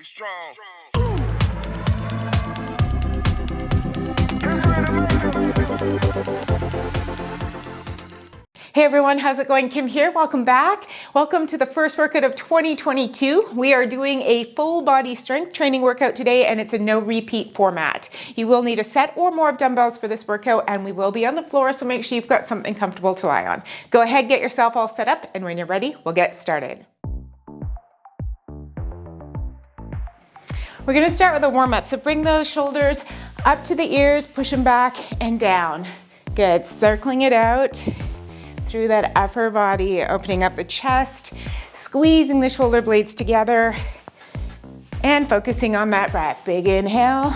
Get strong. Hey everyone, how's it going? Kim here, welcome back. Welcome to the first workout of 2022. We are doing a full body strength training workout today and it's a no repeat format. You will need a set or more of dumbbells for this workout and we will be on the floor, so make sure you've got something comfortable to lie on. Go ahead, get yourself all set up, and when you're ready, we'll get started. We're gonna start with a warm up, so bring those shoulders up to the ears, push them back and down. Good, circling it out through that upper body, opening up the chest, squeezing the shoulder blades together, and focusing on that breath. Big inhale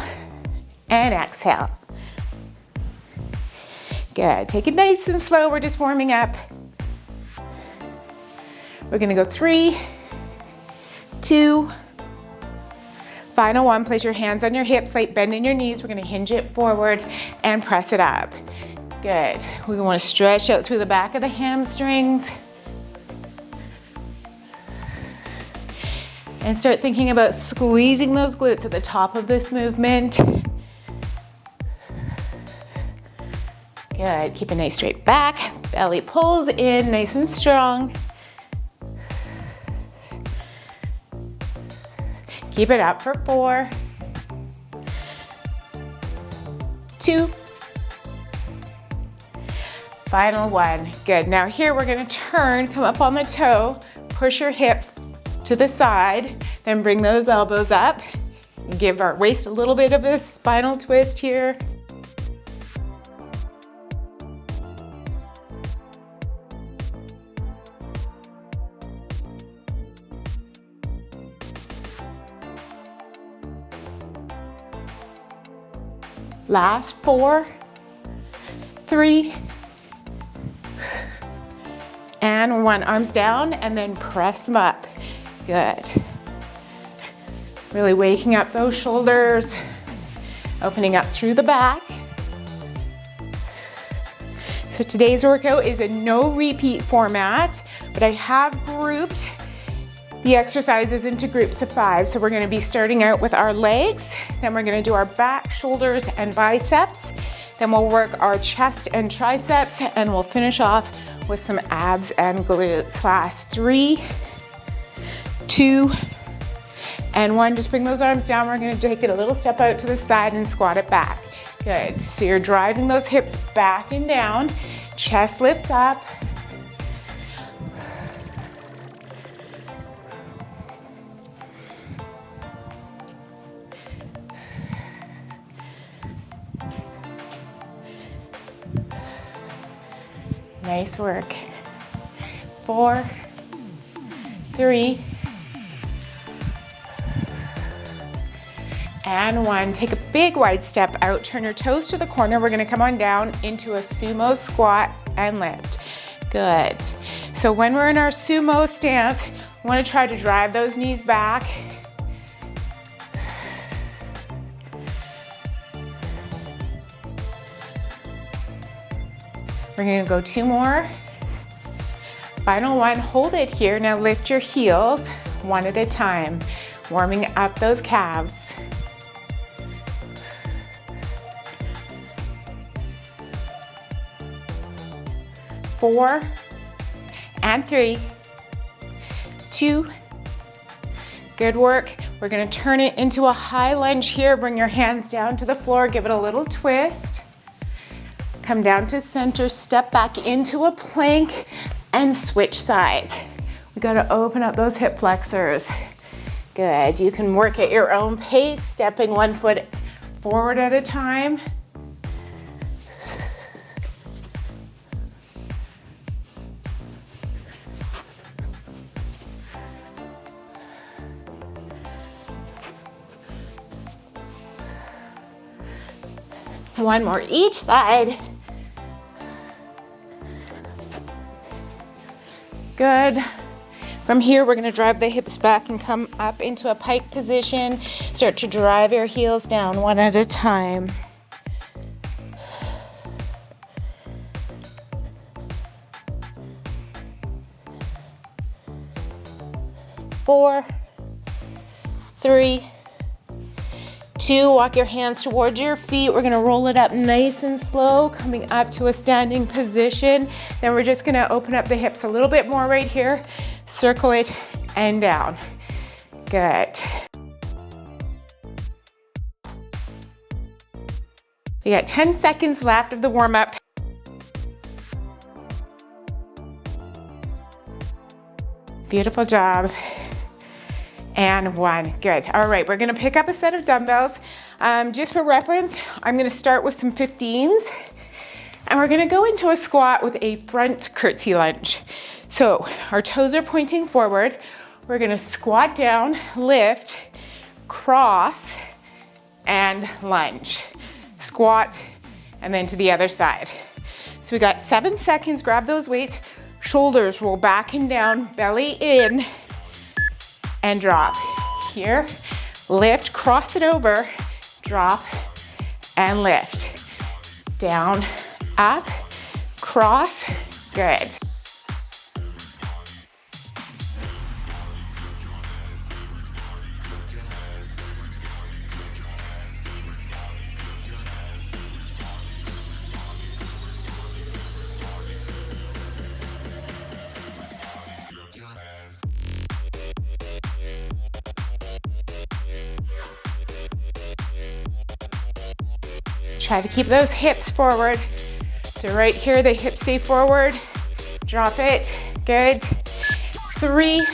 and exhale. Good, take it nice and slow, we're just warming up. We're gonna go 3, 2, final one. Place your hands on your hips, like bend in your knees. We're gonna hinge it forward and press it up. Good. We want to stretch out through the back of the hamstrings. And start thinking about squeezing those glutes at the top of this movement. Good. Keep a nice straight back. Belly pulls in nice and strong. Keep it up for 4, 2, final 1. Good. Now here we're going to turn, come up on the toe, push your hip to the side, then bring those elbows up. Give our waist a little bit of a spinal twist here. Last 4, 3, and 1. Arms down and then press them up. Good. Really waking up those shoulders, opening up through the back. So today's workout is a no repeat format, but I have grouped the exercises into groups of 5. So we're gonna be starting out with our legs, then we're gonna do our back, shoulders, and biceps. Then we'll work our chest and triceps, and we'll finish off with some abs and glutes. Last 3, 2, and 1. Just bring those arms down. We're gonna take it a little step out to the side and squat it back. Good, so you're driving those hips back and down, chest lifts up. Nice work. 4, 3, and 1. Take a big wide step out, turn your toes to the corner. We're gonna come on down into a sumo squat and lift. Good. So when we're in our sumo stance, we wanna try to drive those knees back. We're gonna go 2 more. Final 1, hold it here. Now lift your heels 1 at a time, warming up those calves. 4, and 3, 2, good work. We're gonna turn it into a high lunge here. Bring your hands down to the floor, give it a little twist. Come down to center, step back into a plank, and switch sides. We gotta open up those hip flexors. Good, you can work at your own pace, stepping 1 foot forward at a time. One more each side. Good. From here, we're gonna drive the hips back and come up into a pike position. Start to drive your heels down 1 at a time. 4, 3, 2, walk your hands towards your feet. We're gonna roll it up nice and slow, coming up to a standing position. Then we're just gonna open up the hips a little bit more right here, circle it and down. Good. We got 10 seconds left of the warm-up. Beautiful job. And 1, good. All right, we're gonna pick up a set of dumbbells. Just for reference, I'm gonna start with some 15s, and we're gonna go into a squat with a front curtsy lunge. So our toes are pointing forward. We're gonna squat down, lift, cross, and lunge. Squat, and then to the other side. So we got 7 seconds, grab those weights, shoulders roll back and down, belly in, and drop. Here, lift, cross it over, drop, and lift. Down, up, cross, good. Try to keep those hips forward. So right here, the hips stay forward. Drop it, good. 3.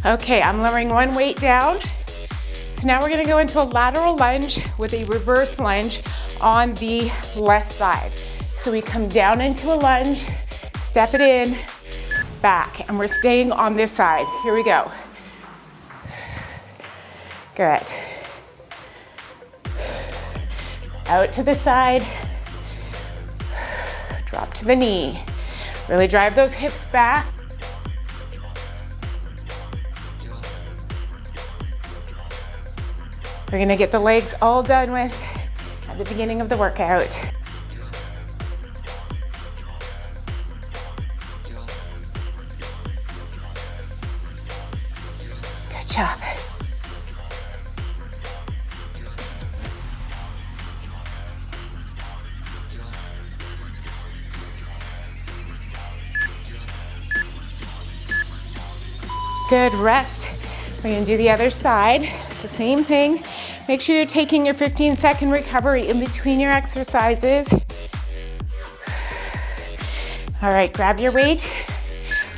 Okay, I'm lowering 1 weight down. So now we're gonna go into a lateral lunge with a reverse lunge on the left side. So we come down into a lunge, step it in, back, and we're staying on this side. Here we go. Good. Out to the side, drop to the knee. Really drive those hips back. We're gonna get the legs all done with at the beginning of the workout. Good job. Good, rest. We're gonna do the other side. It's the same thing. Make sure you're taking your 15-second recovery in between your exercises. All right, grab your weight,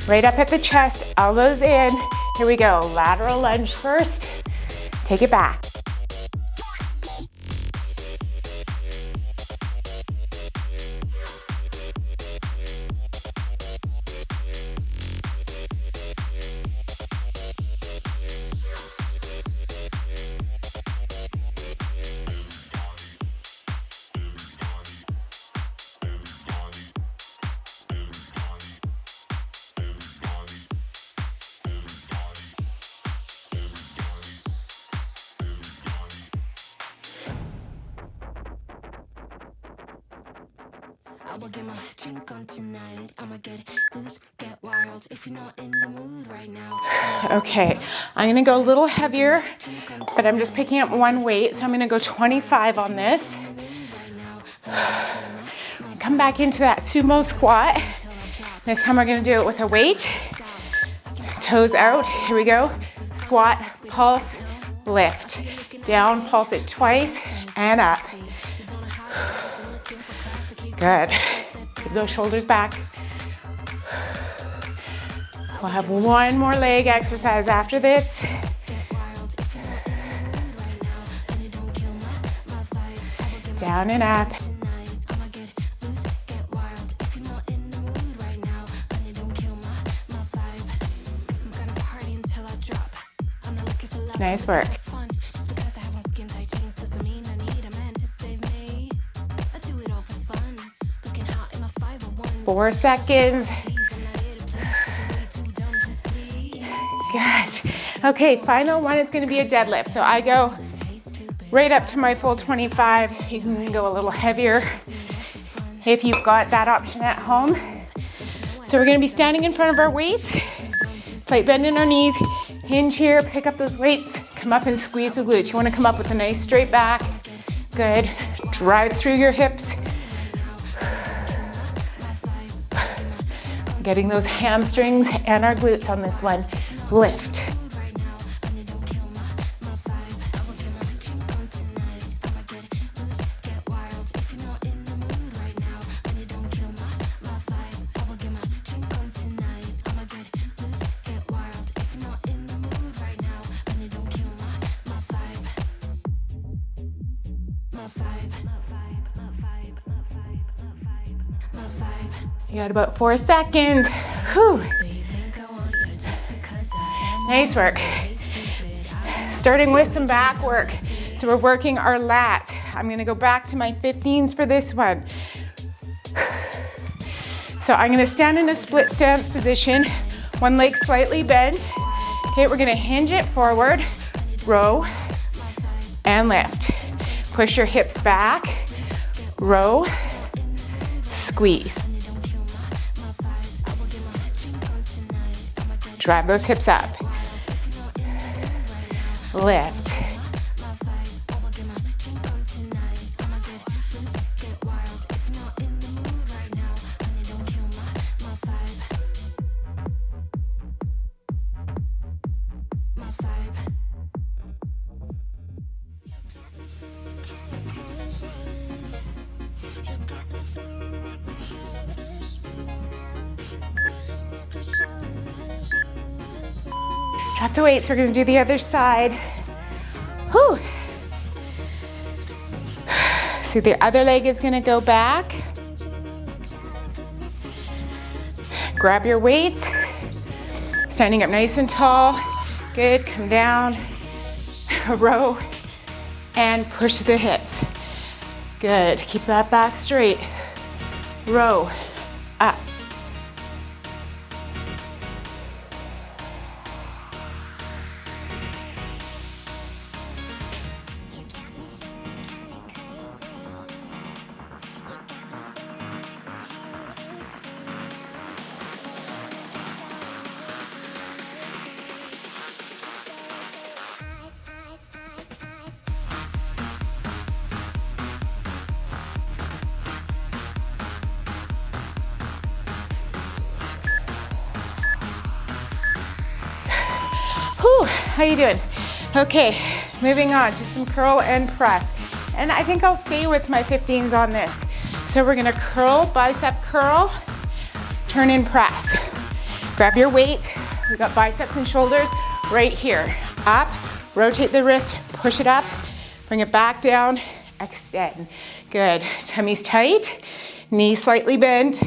right up at the chest, elbows in. Here we go, lateral lunge first. Take it back. I will get my drink on tonight. I'ma get loose, get wild. If you're not in the mood right now. Okay, I'm gonna go a little heavier, but I'm just picking up 1 weight. So I'm gonna go 25 on this. Come back into that sumo squat. This time we're gonna do it with a weight. Toes out, here we go. Squat, pulse, lift. Down, pulse it twice, and up. Good. Keep those shoulders back. We'll have 1 more leg exercise after this. Down and up. Nice work. 4 seconds. Good. Okay, final one is gonna be a deadlift. So I go right up to my full 25. You can go a little heavier if you've got that option at home. So we're gonna be standing in front of our weights, slight bend in our knees, Hinge here, pick up those weights, come up and squeeze the glutes. You wanna come up with a nice straight back. Good. Drive through your hips. Getting those hamstrings and our glutes on this one. Lift. You got about 4 seconds. Whew. Nice work. Starting with some back work. So we're working our lats. I'm gonna go back to my 15s for this one. So I'm gonna stand in a split stance position, one leg slightly bent. Okay, we're gonna hinge it forward, row, and lift. Push your hips back, row, squeeze. Drive those hips up. Lift. Drop the weights, we're gonna do the other side. Whew. So the other leg is gonna go back. Grab your weights. Standing up nice and tall. Good, come down, row, and push the hips. Good, keep that back straight. Row, up. Whew, how you doing? Okay, moving on to some curl and press. And I think I'll stay with my 15s on this. So we're gonna curl, bicep curl, turn and press. Grab your weight. We got biceps and shoulders right here. Up, rotate the wrist, push it up, bring it back down, extend. Good, tummy's tight, knees slightly bent.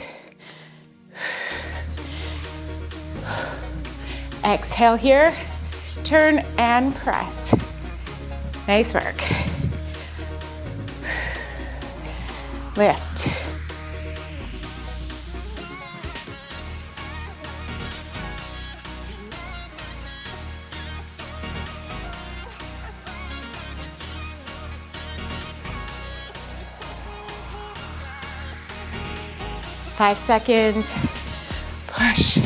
Exhale here. Turn and press. Nice work. Lift. Five seconds. Push.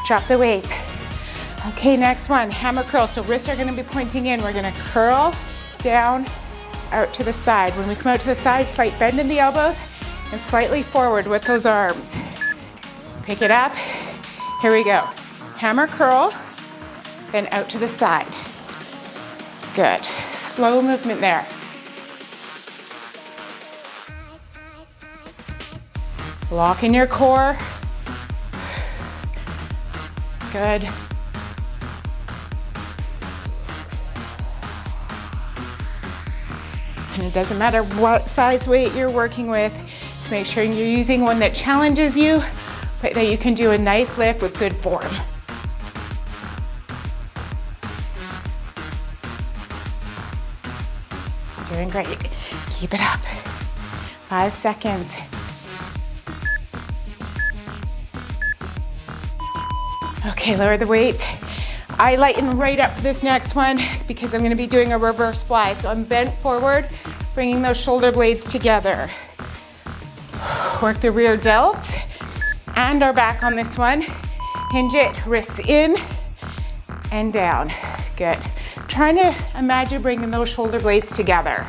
Drop the weight. Okay, next one, hammer curl. So wrists are gonna be pointing in. We're gonna curl down, out to the side. When we come out to the side, slight bend in the elbows and slightly forward with those arms. Pick it up. Here we go. Hammer curl, then out to the side. Good. Slow movement there. Lock in your core. Good. And it doesn't matter what size weight you're working with, just make sure you're using one that challenges you, but that you can do a nice lift with good form. Doing great. Keep it up. 5 seconds. Okay, lower the weight. I lighten right up for this next one because I'm gonna be doing a reverse fly. So I'm bent forward, bringing those shoulder blades together. Work the rear delts and our back on this one. Hinge it, wrists in and down. Good. Trying to imagine bringing those shoulder blades together.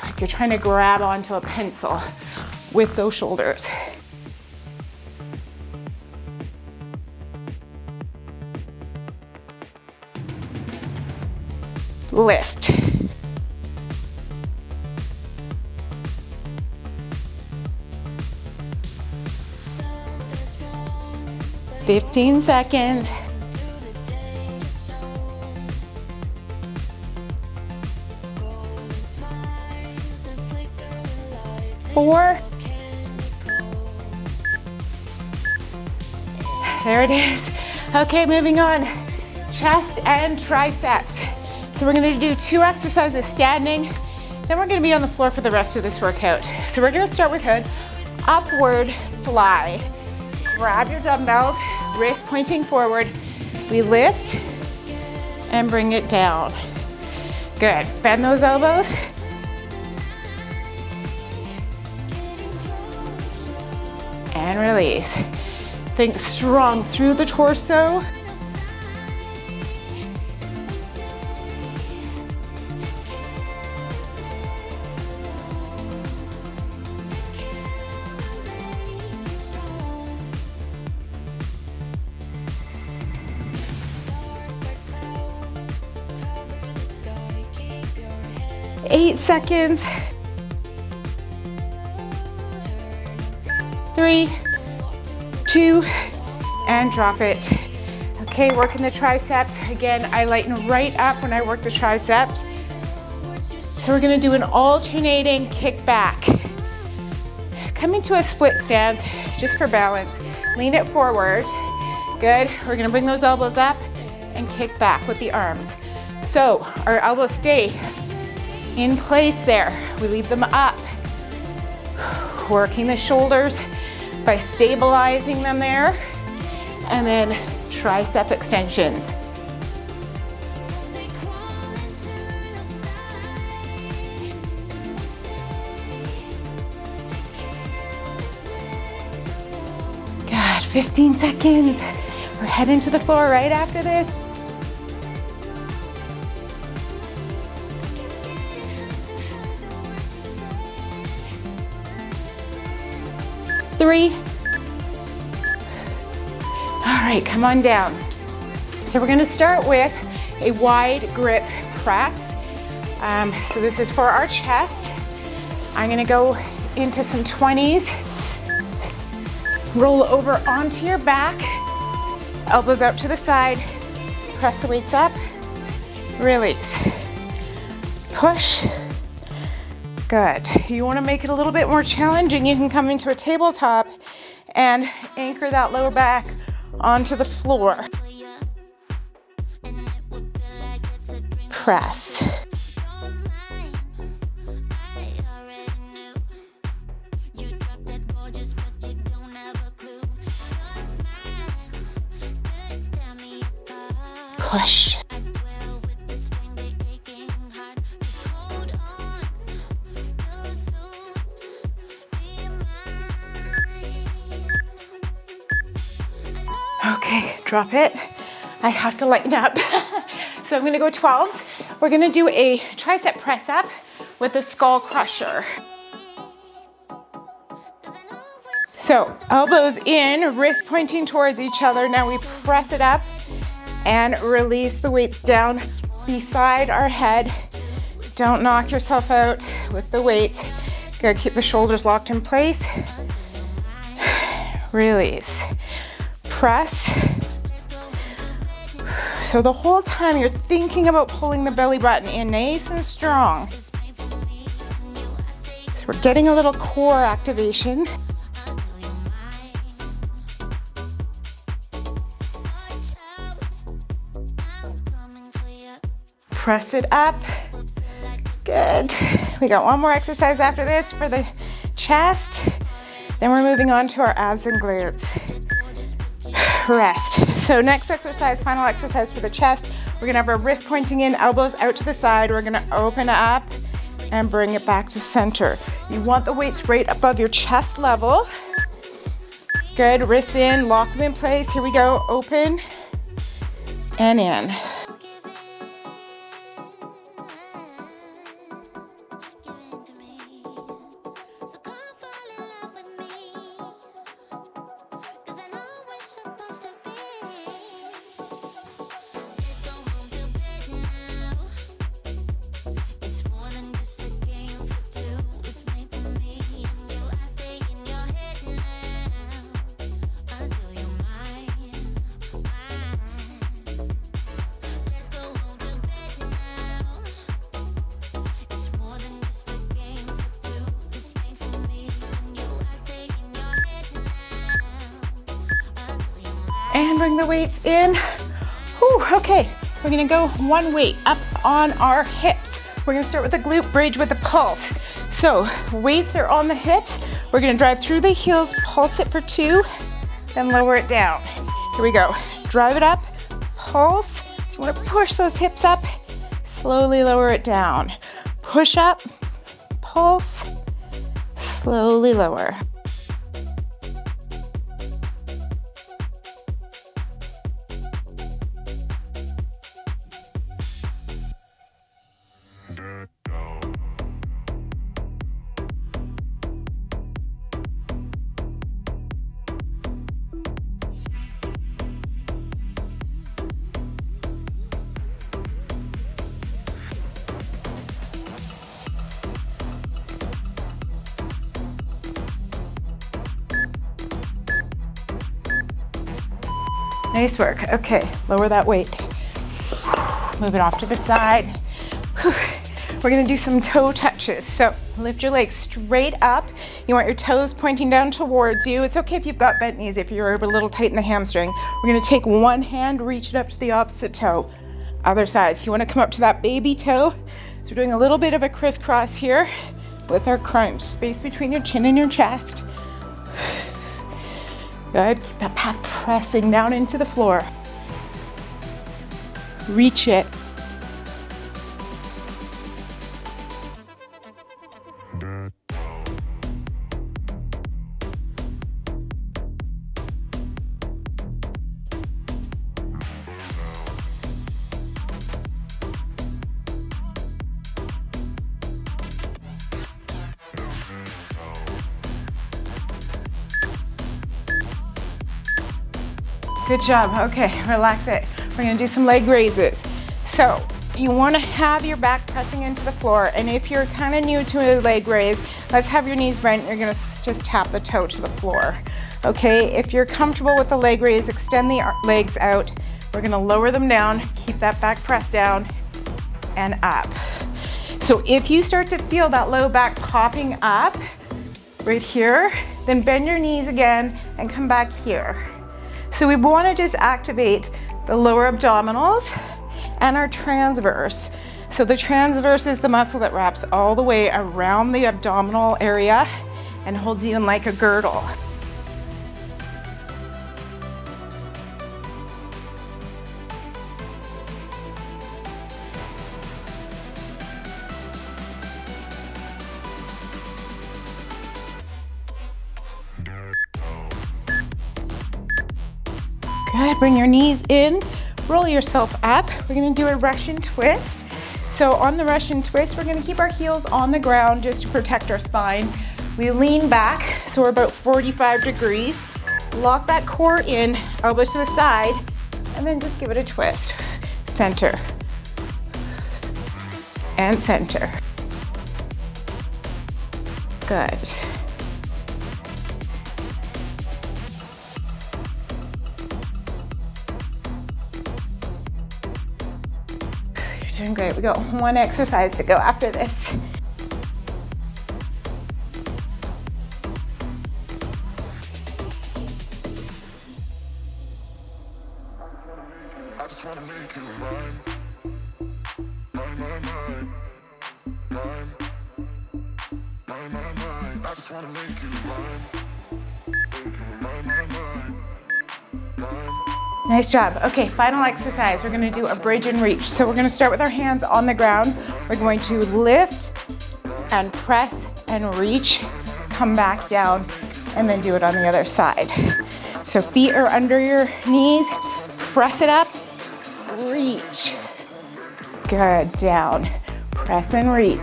Like you're trying to grab onto a pencil with those shoulders. Lift. "15 seconds. Four. There it is. Okay, moving on. Chest and triceps. So we're gonna do 2 exercises standing, then we're gonna be on the floor for the rest of this workout. So we're gonna start with an upward fly. Grab your dumbbells, wrist pointing forward. We lift and bring it down. Good, bend those elbows. And release. Think strong through the torso. Eight seconds. 3, 2, and drop it. Okay, working the triceps. Again, I lighten right up when I work the triceps. So we're gonna do an alternating kickback. Coming to a split stance, just for balance. Lean it forward. Good, we're gonna bring those elbows up and kick back with the arms. So our elbows stay in place there. We leave them up. Working the shoulders by stabilizing them there. And then tricep extensions. God, 15 seconds. We're heading to the floor right after this. 3. All right, come on down. So we're gonna start with a wide grip press. So this is for our chest. I'm gonna go into some 20s. Roll over onto your back, elbows out to the side, press the weights up, release, push. Good. You want to make it a little bit more challenging, you can come into a tabletop and anchor that lower back onto the floor. Press. Push. Okay, drop it. I have to lighten up. So I'm gonna go 12s. We're gonna do a tricep press up with a skull crusher. So elbows in, wrist pointing towards each other. Now we press it up and release the weights down beside our head. Don't knock yourself out with the weights. Gotta keep the shoulders locked in place. Release. Press. So the whole time you're thinking about pulling the belly button in nice and strong. So we're getting a little core activation. Press it up. Good. We got one more exercise after this for the chest. Then we're moving on to our abs and glutes. Rest. So next exercise, final exercise for the chest. We're gonna have our wrist pointing in, elbows out to the side. We're gonna open up and bring it back to center. You want the weights right above your chest level. Good, wrists in, lock them in place. Here we go, open and in. And bring the weights in. Whew, okay, we're gonna go one weight up on our hips. We're gonna start with the glute bridge with a pulse. So weights are on the hips. We're gonna drive through the heels, pulse it for 2, then lower it down. Here we go. Drive it up, pulse. So you wanna push those hips up, slowly lower it down. Push up, pulse, slowly lower. Nice work. Okay, lower that weight. Move it off to the side. We're gonna do some toe touches. So lift your legs straight up. You want your toes pointing down towards you. It's okay if you've got bent knees, if you're a little tight in the hamstring. We're gonna take one hand, reach it up to the opposite toe. Other side. So you wanna come up to that baby toe. So we're doing a little bit of a crisscross here with our crunch. Space between your chin and your chest. Good, keep that pad pressing down into the floor. Reach it. Good job. Okay, relax it. We're gonna do some leg raises. So you wanna have your back pressing into the floor, and if you're kind of new to a leg raise, let's have your knees bent. You're gonna just tap the toe to the floor. Okay, if you're comfortable with the leg raise, extend the legs out. We're gonna lower them down, keep that back pressed down and up. So if you start to feel that low back popping up right here, then bend your knees again and come back here. So we want to just activate the lower abdominals and our transverse. So the transverse is the muscle that wraps all the way around the abdominal area and holds you in like a girdle. Good, bring your knees in, roll yourself up. We're gonna do a Russian twist. So on the Russian twist, we're gonna keep our heels on the ground just to protect our spine. We lean back, so we're about 45 degrees. Lock that core in, elbows to the side, and then just give it a twist. Center. And center. Good. Doing great. We got one exercise to go after this. I just wanna make you mine. Mine. I just wanna make you mine. Mine. Nice job. Okay, final exercise. We're gonna do a bridge and reach. So we're gonna start with our hands on the ground. We're going to lift and press and reach, come back down, and then do it on the other side. So feet are under your knees, press it up, reach. Good, down, press and reach.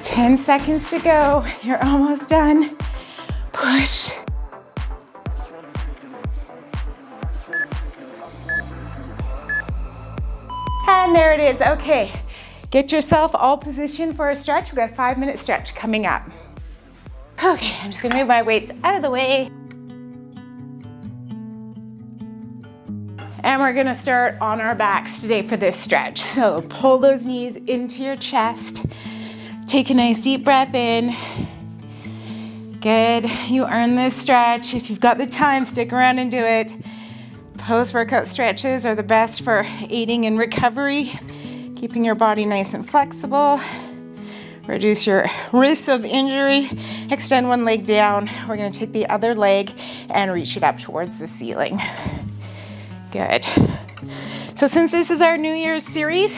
Ten seconds to go. You're almost done. Push. And there it is. Okay. Get yourself all positioned for a stretch. We've got a 5-minute stretch coming up. Okay, I'm just gonna move my weights out of the way. And we're gonna start on our backs today for this stretch. So pull those knees into your chest. Take a nice deep breath in. Good, you earned this stretch. If you've got the time, stick around and do it. Post-workout stretches are the best for aiding in recovery, keeping your body nice and flexible. Reduce your risks of injury. Extend one leg down. We're gonna take the other leg and reach it up towards the ceiling. Good. So since this is our New Year's series,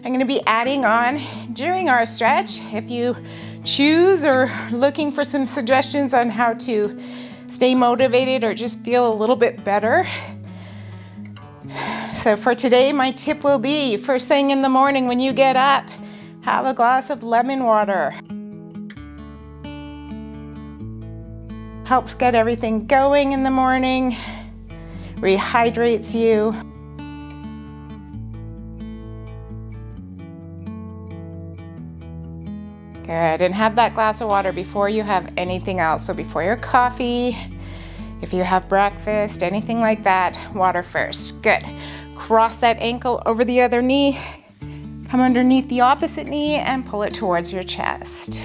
I'm gonna be adding on during our stretch. If you choose or looking for some suggestions on how to stay motivated or just feel a little bit better. So for today, my tip will be, first thing in the morning when you get up, have a glass of lemon water. Helps get everything going in the morning, rehydrates you. Good, and have that glass of water before you have anything else. So before your coffee, if you have breakfast, anything like that, water first. Good. Cross that ankle over the other knee, come underneath the opposite knee and pull it towards your chest.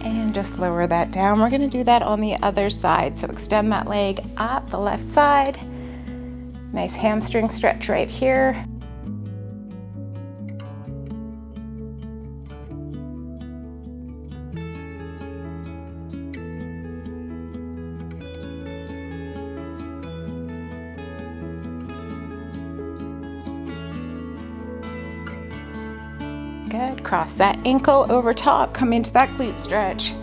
And just lower that down. We're gonna do that on the other side. So extend that leg up the left side. Nice hamstring stretch right here. Good, cross that ankle over top, come into that glute stretch.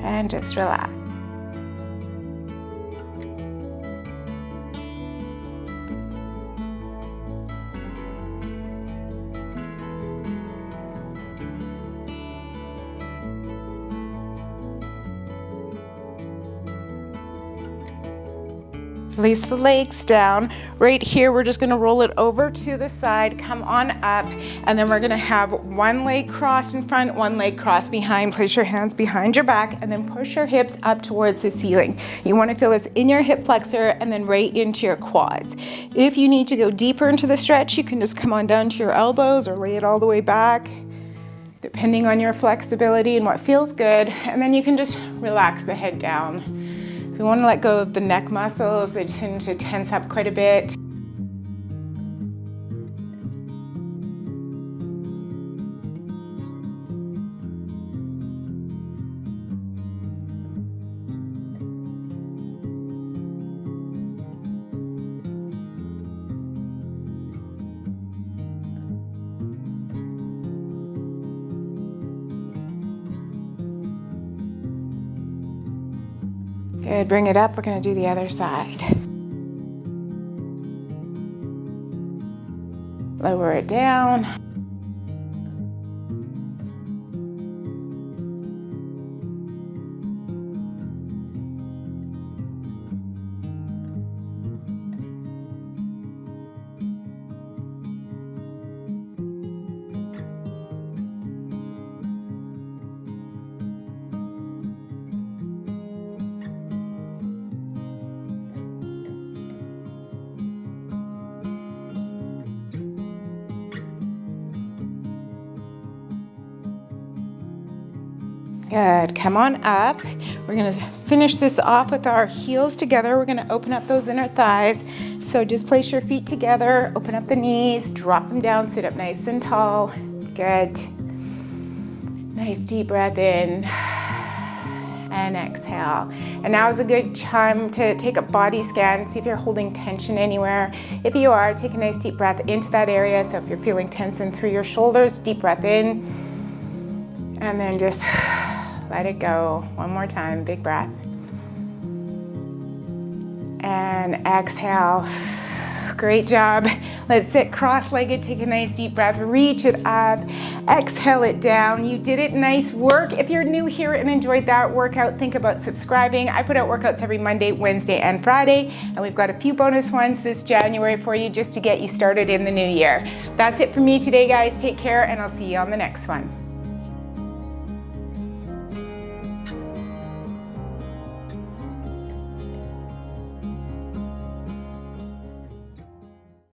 And just relax. Release the legs down. Right here, we're just gonna roll it over to the side, come on up, and then we're gonna have one leg crossed in front, one leg crossed behind. Place your hands behind your back and then push your hips up towards the ceiling. You wanna feel this in your hip flexor and then right into your quads. If you need to go deeper into the stretch, you can just come on down to your elbows or lay it all the way back, depending on your flexibility and what feels good. And then you can just relax the head down. If you want to let go of the neck muscles, they tend to tense up quite a bit. Good, bring it up. We're gonna do the other side. Lower it down. Good, come on up. We're gonna finish this off with our heels together. We're gonna open up those inner thighs. So just place your feet together, open up the knees, drop them down, sit up nice and tall. Good. Nice deep breath in and exhale. And now is a good time to take a body scan, see if you're holding tension anywhere. If you are, take a nice deep breath into that area. So if you're feeling tense in through your shoulders, deep breath in, and then just let it go. One more time, big breath. And exhale. Great job. Let's sit cross-legged, take a nice deep breath, reach it up, exhale it down. You did it, nice work. If you're new here and enjoyed that workout, think about subscribing. I put out workouts every Monday, Wednesday, and Friday, and we've got a few bonus ones this January for you just to get you started in the new year. That's it for me today, guys. Take care, and I'll see you on the next one.